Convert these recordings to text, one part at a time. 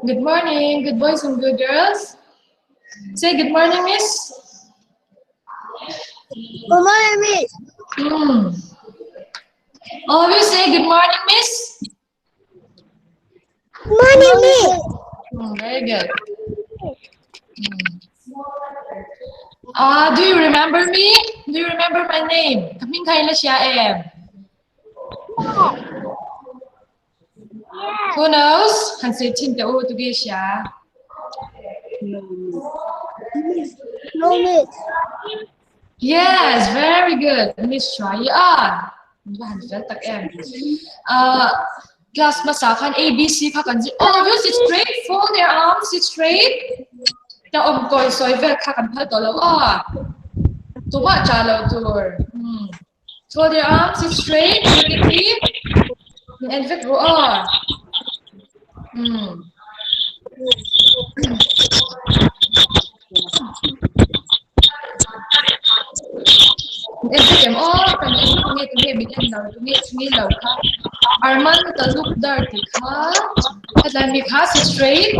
Good morning, good boys and good girls. Say good morning, miss. Good morning, Miss. Hmm. All of you say good morning, miss. Good morning, Miss. Very good. Do you remember me? Do you remember my name? Kaming kaila siya em. Who knows? Hansi tinta o tugi siya. No, Miss. Yes, very good. Miss Chua, yeah. Bahan felt tak em. Class masakan ABC kakan. All of you sit straight. Fold your arms. Sit straight. Ta om koy soy vel kakan pal tolo ah. Tuwa chalo tour. Fold your arms. Sit straight. Look at deep. And vet ro ah. And vet em all. Kan em tungi bigyan daw. Tungi law ka. Arman ta look dirty ka. Atlan mi ka sit straight.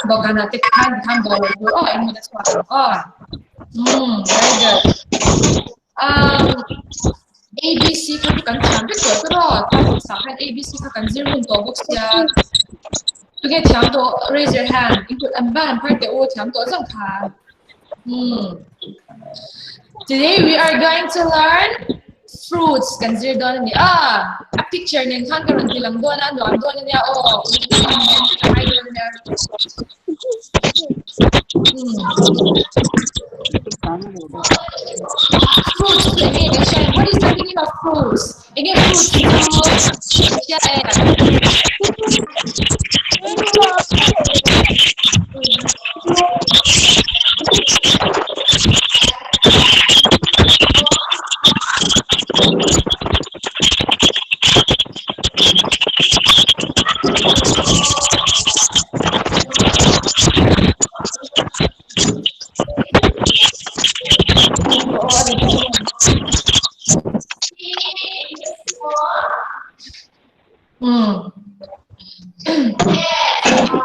Baka natin kan bawal ko. Oh, imo that's what. Oh. Very good. ABC ka kan tiang betul pero sakan ABC ka kan zero to box ya. Tu ke tiang to raise your hand. Ikut amban part o tiang to sang ka. Today we are going to learn fruits. Consider doon ni a picture ng kan karon bilang doon ano ang doon niya oh. Ay doon niya. Fruits. Again, what is the meaning of fruits? Again, fruits.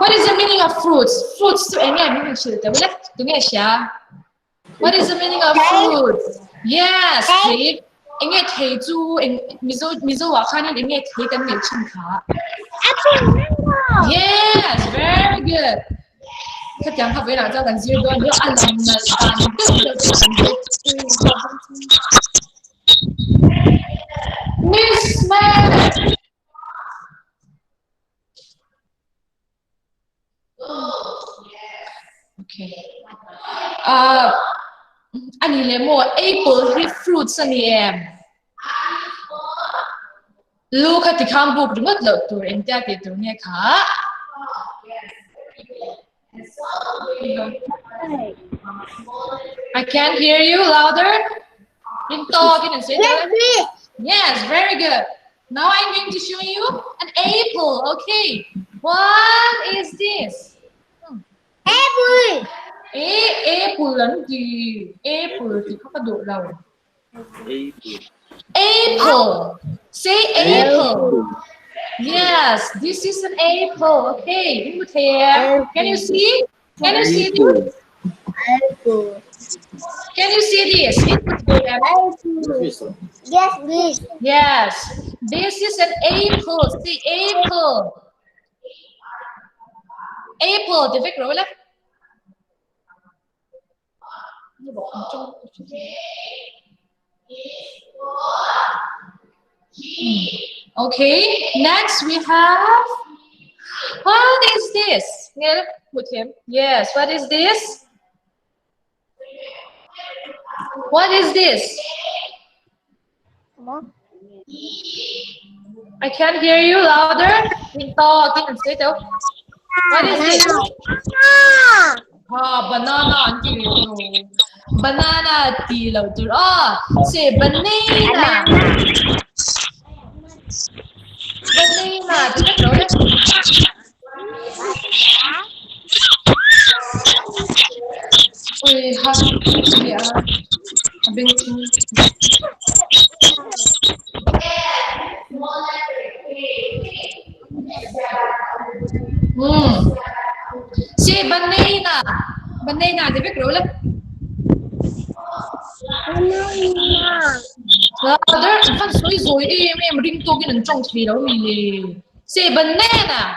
What is the meaning of fruits? Fruits to any meaning chilta. What is the meaning of fruits? Yes, cake. Inge thei chu mizo wa khanin inge thei kan mel chin kha. Yes, very good. Katiang ka vela cha kan zir don yo alam na ban Miss Man. Okay. Ani le mo apple hi fruits ani em. Lu ka ti kham buk dungot lo tur en ta ti tur ne kha. I can't hear you louder. In talking and say that. Yes, very good. Now I'm going to show you an apple. Okay. What is this? Apple. Apple lanti. Apple ti kakado law. Apple. Say apple. Yes, this is an apple. Okay. Can you see? Can you see this? Apple. Can you see this? Apple. Yes, Miss. Yes. This is an apple. See apple. Apple. Thì viết rồi đấy. Okay. Next we have. What is this? With him. Yes. What is this? What is this? I can't hear you louder. What is this? Banana. Banana. Say banana. Say banana. Banana, di ba kaya Banana. Louder, fan soy soy em ring to gin trong chli đâu mi. Say banana.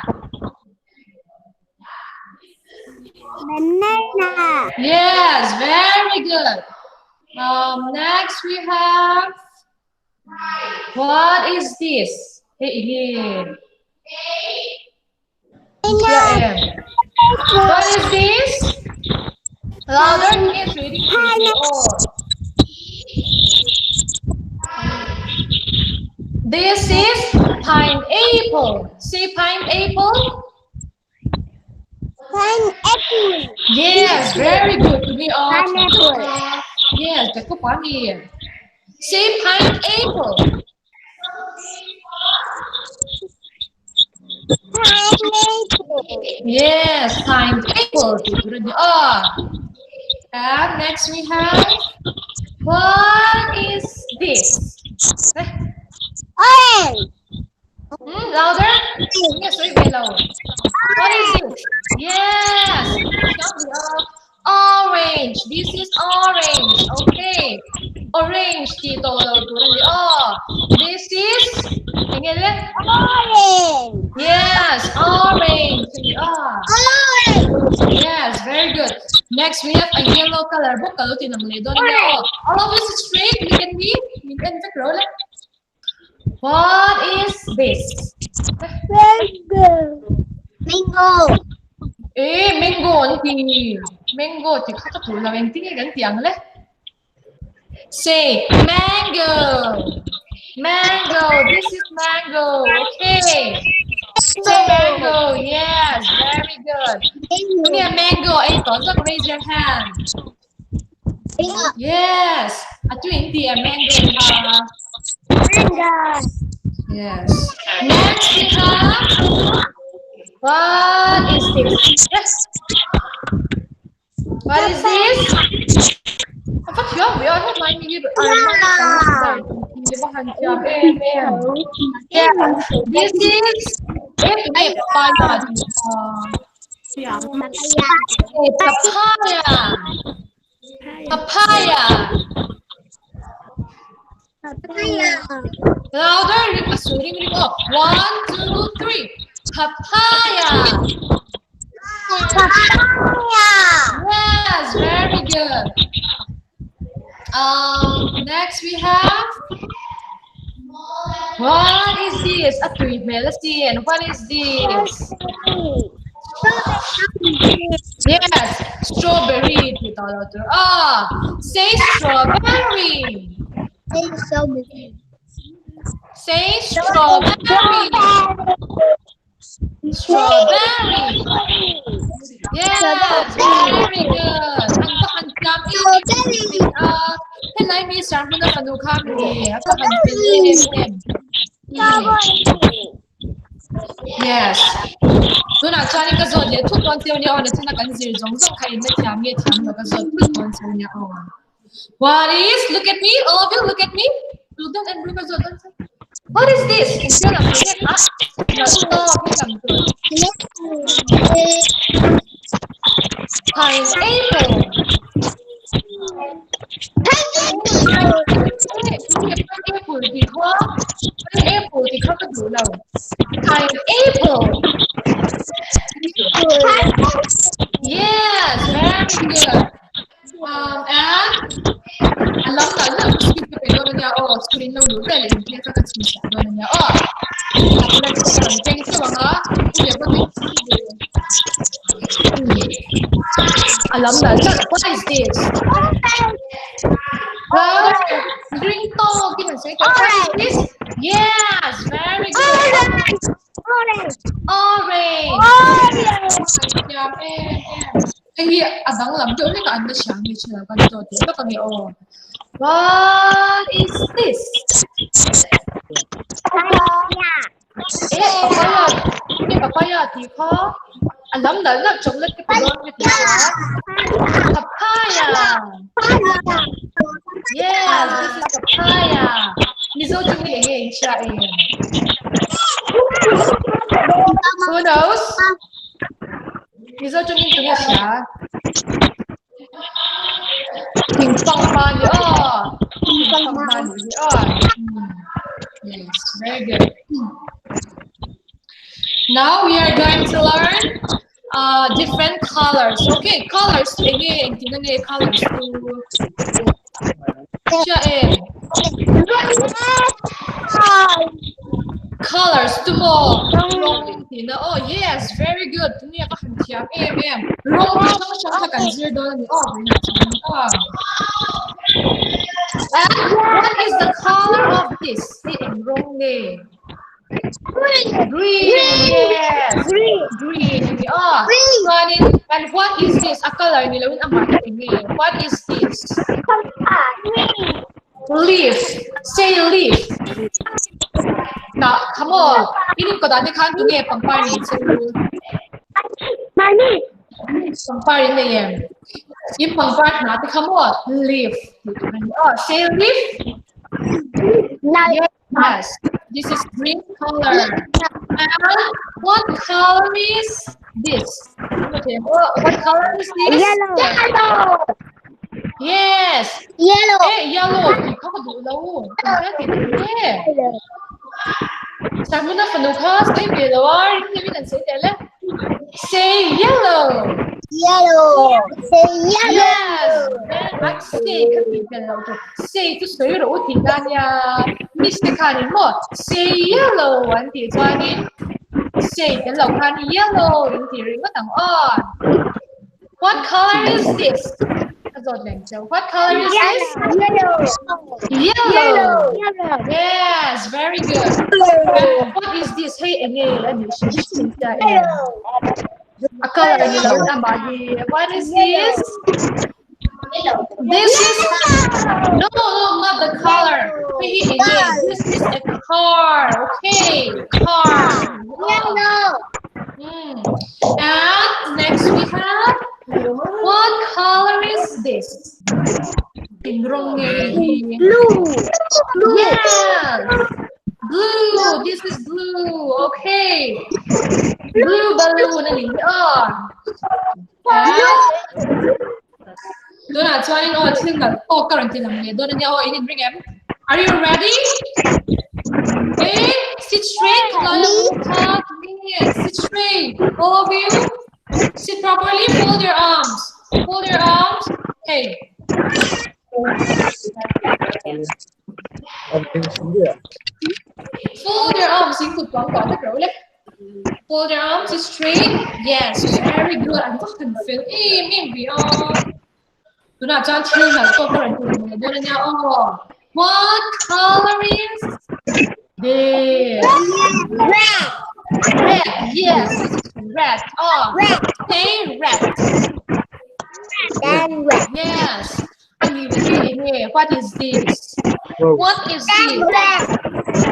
Banana. Yes, very good. Next we have, what is this? Hey. What is this? Louder, it's really This is pineapple. Say pineapple. Pineapple. Yes, very good. To be Pineapple. Yes, the cook one here. Say pineapple. Pineapple. Yes, pineapple. And next we have, what is this? Orange. Louder? Yes, very loud. What is it? Yes, orange. This is orange. Okay. Orange dito. This is Orange. yes, orange. Orange. Yes, very good. Next we have a yellow color. Kalau all of this is straight. Look at me. What is this? Mango. Mango. Mango thì mango thì không có thủ là mình tiếng gắn tiếng đấy. Say mango. Mango. This is mango. Okay. Say mango. Yes, very good. Nghe mango. Anh có rất raise your hand. Yes. Tuyển thì mango. Mango. Yes. Next we have, what is this? Yes. What is this? Phát trước vì ơn hết mạnh như This is papaya. Papaya. Louder. 1, 2, 3. Papaya. Papaya. Yes, very good. Next we have, what is this? Let's see. And what is this? Yes, strawberry. Say strawberry. Say strawberry. Strawberry. Yes, very good. Ang jam ini. Helai mi sang pun dapat nukam ni. Apa hantin? Yes. Tu nak cari ke zon dia, tu tuan saya ni orang tu nak kan zon zon kai nak jam ni jam nak zon tu tuan saya ni orang. What is? Look at me, all of you. Look at me. Look and look at zon. What is this? Instead of pineapple. Pineapple thì không có đủ đâu. Pineapple. Yes, very good. And alam na lang skip ko pero niya screen lang dulu dahil hindi ka kasi masyado niya. Thank you mga alam na lang. What is this? Drink to. What is this? Yes, very good. Orange. Thì abang làm chỗ này có anh đã sáng như chưa con cho tiếng các con hiểu. What is this? Papaya thì có anh lắm đấy là chống lên cái con như thế papaya. Yes, this is papaya. Mizo chung đi nghe cha Who knows? 你说中间读个啥？挺棒吧你哦，挺棒吧你哦。Yes, very good. Now we are going to learn different colors. Okay, colors again. Tingnan niyo colors to. Siya colors to mo. Oh yes, very good. Tingnan niyo kahantiyak. Rong siyang kakanzir doon. Oh, and what is the color of this? Rong Green, yes. Green. Oh, and what is this? A color nilawin ang bakit ini. What is this? Leaf. Say leaf. Now, come on. Ini ko dati kan tungi pangpari. Pangpari na yan. Yung pangpari natin, come on. Leaf. Oh, say leaf. Yes. This is green color. And what color is this? Okay. What color is this? Yellow. Yes. Yellow. Yellow. Ikaw ka dulaw. Start mo na panukas. Bilawar. Hindi mo say tele. Say yellow. Yellow. Say yellow. Yes. Then say kan bilawar. Say to say ro tingnan niya. Mistikanin mo. Say yellow. Anti tuanin. Say bilawar kan yellow. Anti ring mo tang on. What color is this? What color is this? Yellow. Yes, very good. And what is this? Hey, a color yellow. What is this? This is no, not the color. This is a car. Okay, car. Yellow. And next we have, what color is this? Blue. Yes. Blue. This is blue. Okay. Blue balloon. Are you ready? Okay. Sit straight. Sit straight. All of you. Sit properly. Fold your arms. Fold your arms. Hey. Fold your arms. Fold your arms straight. Yes, very good. I'm talking feel. Do not judge him. What color is this? Red. Red. Yes, red. Oh, Red. say red. Then red. Yes. What is this? What is this? Red.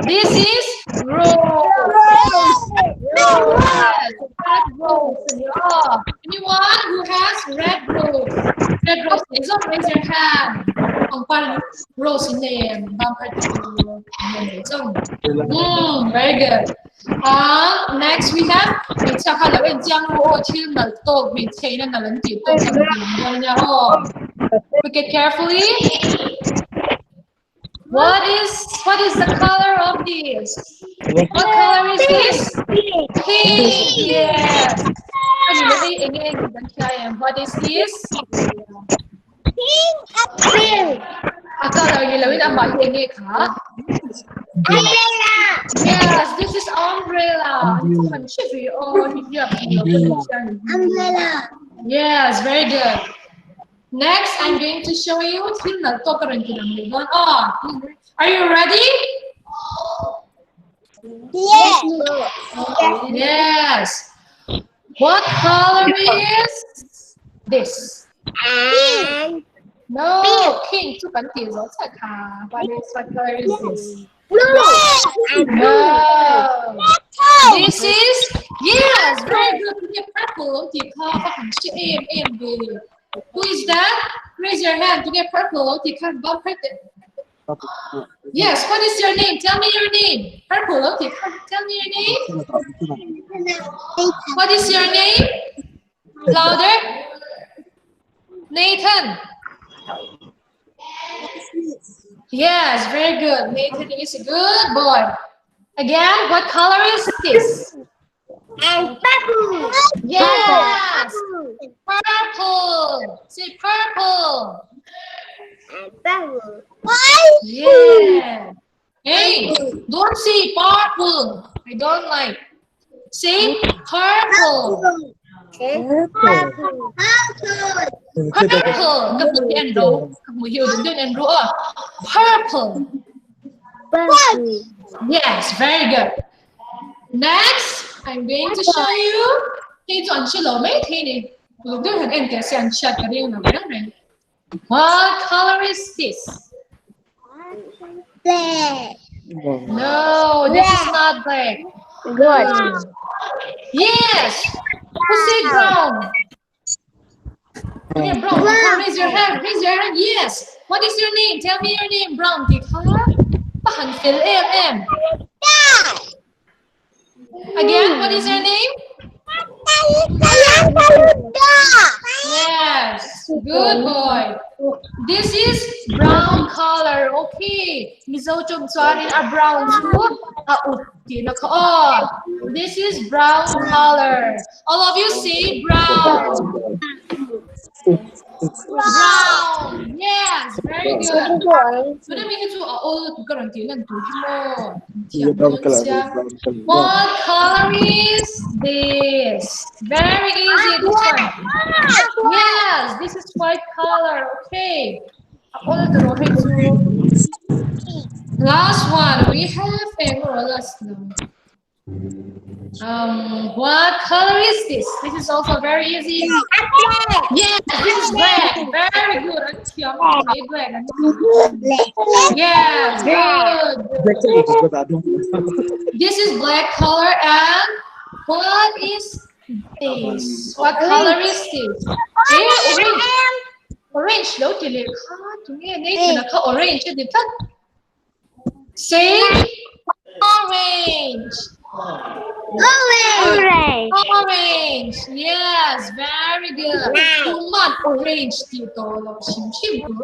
This is rose. Yes, red rose. Oh, anyone who has red rose? Red rose. Raise your hand. Rose name. Very good. Next we have look it carefully. What is the color of this? What color is this? Pink. Yes. What is this? Pink and blue. Umbrella. Yes, this is umbrella. Umbrella. Yes, very good. Next, I'm going to show you. Are you ready? Yes. Yes. What color is this? And No, pink. What color is this? blue. No. This is, yes, very good. Purple. Who is that? Raise your hand to get purple. Yes, what is your name? Tell me your name. Purple. Tell me your name. What is your name? Louder. Nathan. Yes, very good. Nathan is a good boy. Again, what color is this? And purple. Yes. Purple. Say purple. And purple. Yeah. Hey, don't say purple. I don't like. Say purple. Purple. Purple. Các mùi đen rú. Các mùi hiểu đến đen rú. Purple. Purple. Yes, very good. Next, I'm going to show you. Hey, chọn chưa lỗ mấy thế này. Lúc đó thằng em kể xem chặt cái điều nào đó này. What color is this? Black. No, this is not black. Good. Yes. Who said brown? Yeah, brown. Raise your hand. Raise your hand. Yes. What is your name? Tell me your name. Brown. Thì khá. Bạn phil em. Again, what is your name? Yes. Good boy. This is brown color. Okay. Mizo chum chuanin a brown chu a utti na ko. This is brown color. All of you say brown. Brown. Yes, very good. What color is this? Very easy. This one. Yes, this is white color. Okay. Last one. We have what color is this? This is also very easy. Yes, this is black. Very good. Black. Yes, good. This is black color and what is this? What color is this? Orange. Orange. Orange. Say orange. Orange. Orange. Yes, very good. Orange dito.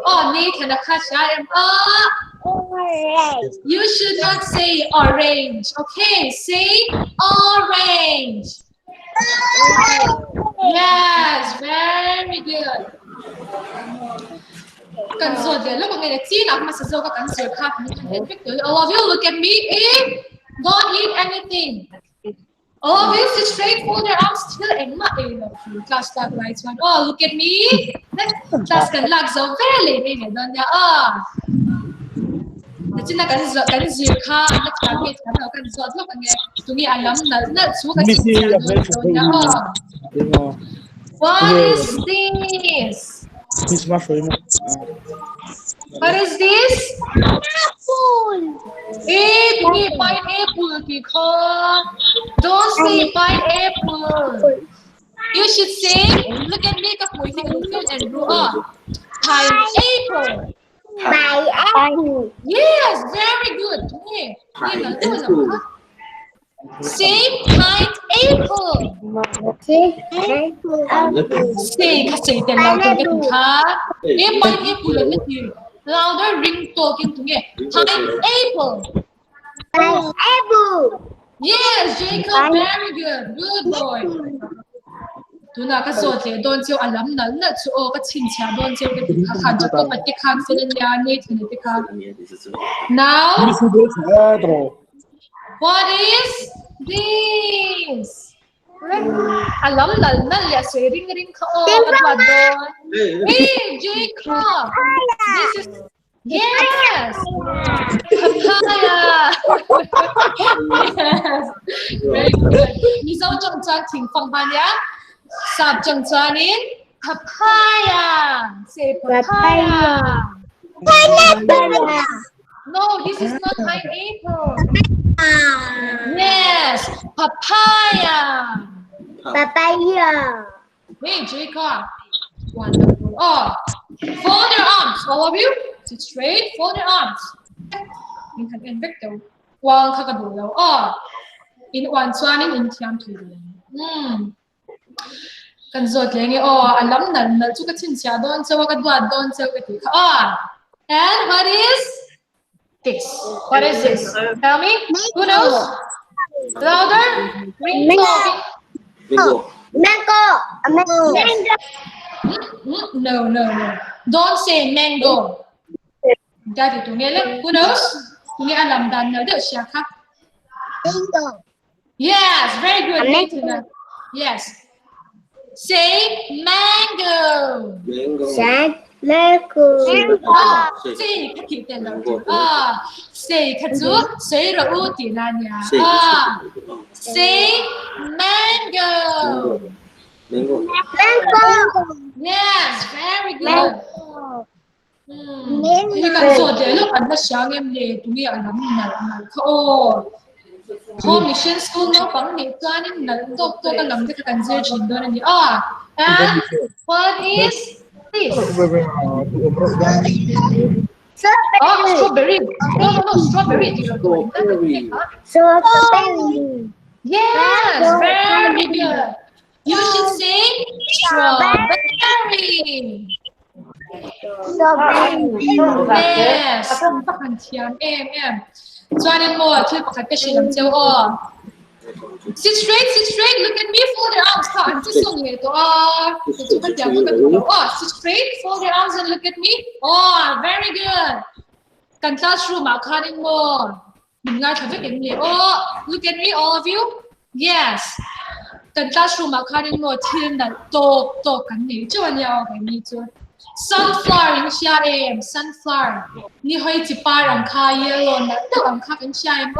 Oh, Nathan, Orange. you should not say orange. Okay, say orange. Yes, very good. All of you look at me. Don't eat anything. All of you sit straight, hold your arms still and not class tag right one. Oh, look at me. Class can lag so very don't ya? That's not can zirka. Let's come it. Can so look again. To me, I am not so. What is this? What is this? Apple. Pineapple because don't say pineapple. You should say, look at me, and grow up. Pineapple. Pineapple. Yes, very good. Say pineapple. Say pineapple. Louder ring talking to me. Pineapple. Pineapple. Yes, Jacob, very good. Good boy. Tuna ka sot le don chiu alam nal na chu o ka chin cha don chiu ke ka khan cha ko patti khan filen ya ne thine te ka. Now, what is this? Alam nal nal ya se ring ka o ka don. Hey, Jacob. This is yes. Papaya. Yes. Very good. Ni sao chọn chọn thỉnh phong ban ya? Sab chọn chọn in papaya. Say papaya. Pineapple. No, this is not pineapple. Yes, papaya. Papaya. Hey, Jacob. Wonderful. Oh, fold your arms, all of you. Sit straight, fold your arms. In kan en vek daw. Wang kakadu daw. Oh, in one swan in tiam tu. Kan zot lengi alam nan chu ka chin sia don chawa ka dwa don chaw ka ti and what is this? What is this? Tell me. Who knows? Louder. Mango. Mango. No. Don't say mango. Daddy tu ngele. Who knows? Ngi alam dan na de sia ka. Mango. Yes, very good. Yes. Say mango. Mango. Say ka ki ten lo. Say ka zu say ro u ti na nya. Say mango. Yes, very good. Thì cần rồi để lúc anh ta sáng em để tụi mình làm nào home mission school nó vẫn để cho nên là tôi cái làm cái cần dễ chuyển đổi này and what is this? Strawberry. No, strawberry. Strawberry. Yes, very good. You should say strawberry. Yes, các bạn chiếm em. Cho nên mua chơi một cái gì làm chơi Sit straight. Look at me. Fold your arms. Come, just so you sit straight. Fold your arms and look at me. Very good. Can classroom out cutting more. Look at me, all of you. Yes. Can classroom out cutting more. Thiên là to cái này chứ anh nhau cái này chứ. Sunflower in Xia em, sunflower. Ni hơi chỉ ba rong kha yellow na, đâu rong kha in Xia em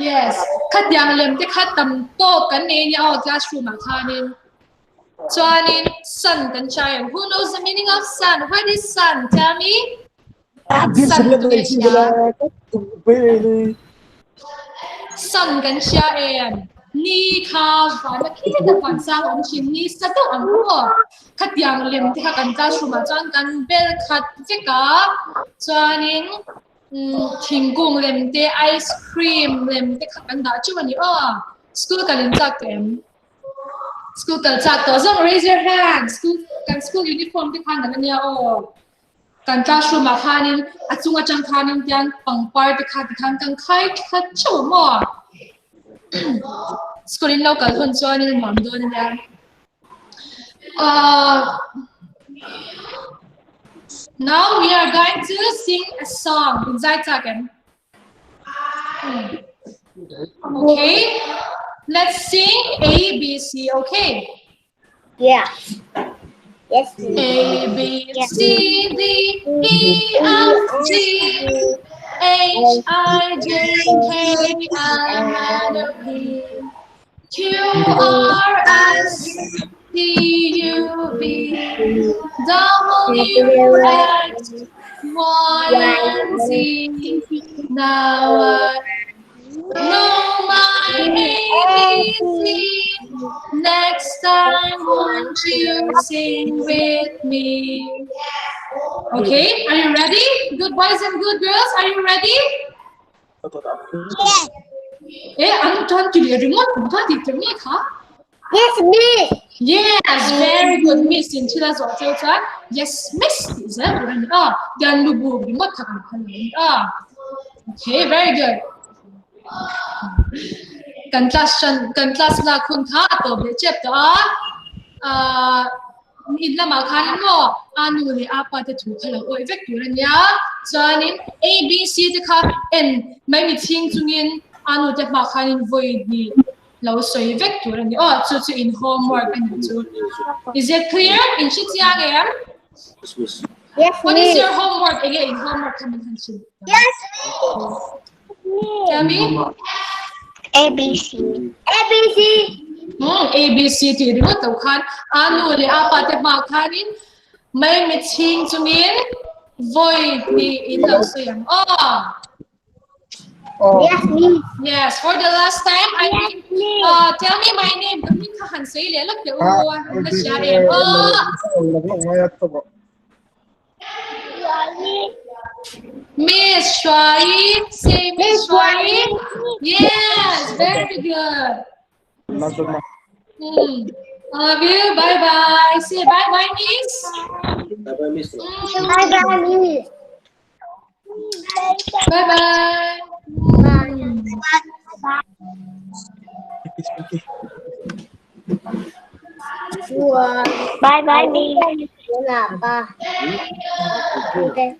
Yes, khát yang lem te khát tam to kan ne nya classroom ma kha nin. Cho nên sun kan Xia em. Who knows the meaning of sun? What is sun? Tell me. Sun tu sun kan Xia em. Ni kha và nó khi ta quan sát ông chim ni sa đâu ông khát yang lem te khát kan classroom ma chọn kan bel khát che ka. Cho nên thiên cung lem te ice cream lem te khát kan da chu ani school kan chắc em. School kan chắc to so raise your hand. School uniform te khang kan nya kan classroom ma khanin achunga chang khanin tian pangpar te khat kan khai khat chu mo. School in local hun so ni mom do ni ya. Now we are going to sing a song in Zaitagan. Okay, let's sing A, B, C. Okay. Yeah. Yes. A, B, C, D, E, F, G, H, I, J, K, L, M, N, O, P, Q, R, S, T, U, V, W, X, Y, and Z. Now I know my ABC. Next time, won't you sing with me? Okay, are you ready? Good boys and good girls, are you ready? Yes. I'm trying to get remote. I'm trying to make Yes, Miss. Yes, very good, Miss. In Chila's also yes, Miss. Is that right? Then lubu remote. Okay, very good. Kan class na kun kha to be chapter in la ma khan mo anu le apa te thu khala oi vek tu ran ya chanin A B C te kha n mai mi thing chungin anu te ma khan voi ni lo soi vek tu ran ya chu in homework and chu. Is it clear in Shitiang em? Yes, What is your homework again? Homework coming handsome. Yes, Tell me. ABC. ABC. A B C thì đúng tàu khan anu le apa te ma khanin mai mi ching chungin voi ni in lo sayang Yes, Miss. Yes, for the last time I think tell me my name kami ka han say le lak de na siya em Miss Shwai, say Miss Shwai. Yes, very good. Love you. Bye bye. Say bye bye, Miss. Bye-bye, Miss. Bye bye, Miss. Bye bye. Bye bye, Miss. Kenapa? Udah.